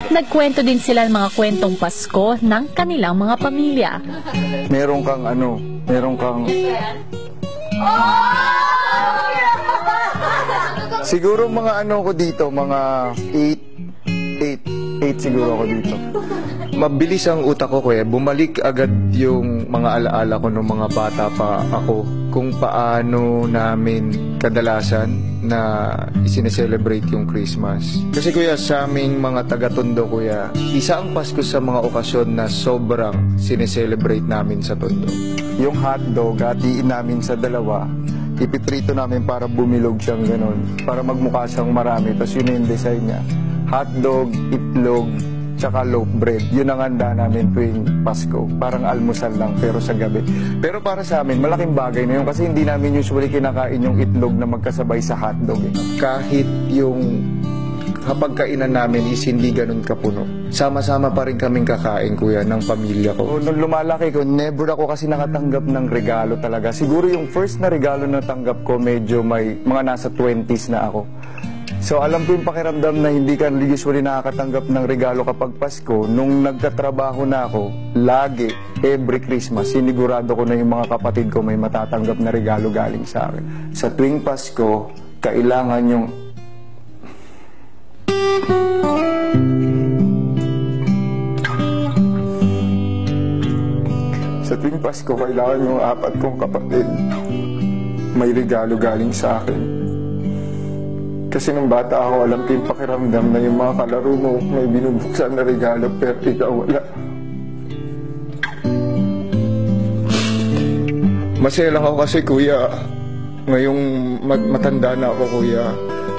Nagkwento din sila ng mga kwentong Pasko ng kanilang mga pamilya. Meron kang siguro mga ko dito, mga 8 siguro ako dito. Mabilis ang utak ko, kuya. Bumalik agad yung mga alaala ko nung mga bata pa ako. Kung paano namin kadalasan na isineselebrate yung Christmas. Kasi kuya, sa aming mga taga-Tondo, kuya, isa ang Pasko sa mga okasyon na sobrang sineselebrate namin sa Tondo. Yung hotdog, hatiin namin sa dalawa, ipiprito namin para bumilog siyang ganun, para magmukha siyang marami. Tapos yun yung design niya. Hotdog, itlog, tsaka loaf bread. Yun ang handa namin tuwing Pasko. Parang almusal lang, pero sa gabi. Pero para sa amin, malaking bagay na yun kasi hindi namin usually kinakain yung itlog na magkasabay sa hotdog. Kahit yung hapagkainan namin is hindi ganun kapuno. Sama-sama pa rin kaming kakain, kuya, ng pamilya ko. Nung lumalaki ko, never ako kasi nakatanggap ng regalo talaga. Siguro yung first na regalo na tanggap ko, medyo may mga nasa 20s na ako. So alam ko yung pakiramdam na hindi ka usually nakakatanggap ng regalo kapag Pasko. Nung nagtatrabaho na ako, lagi, every Christmas, sinigurado ko na yung mga kapatid ko may matatanggap na regalo galing sa akin. Sa tuwing Pasko, kailangan yung apat kong kapatid may regalo galing sa akin. Kasi nung bata ako, alam ko yung pakiramdam na yung mga kalaro mo may binubuksan na regalo pero ikaw wala. Masaya lang ako kasi, kuya, ngayong matanda na ako, kuya,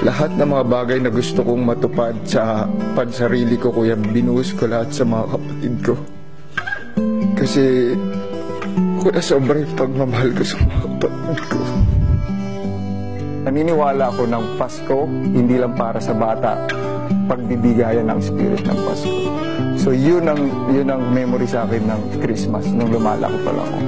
lahat ng mga bagay na gusto kong matupad sa pansarili ko, kuya, binuhos ko lahat sa mga kapatid ko. Kasi, kuya, sobrang pagmamahal ko sa mga kapatid ko. Naniniwala ako ng Pasko, hindi lang para sa bata, pagbibigayan ng spirit ng Pasko. So yun ang memory sa akin ng Christmas nung lumalaki pa lang ako.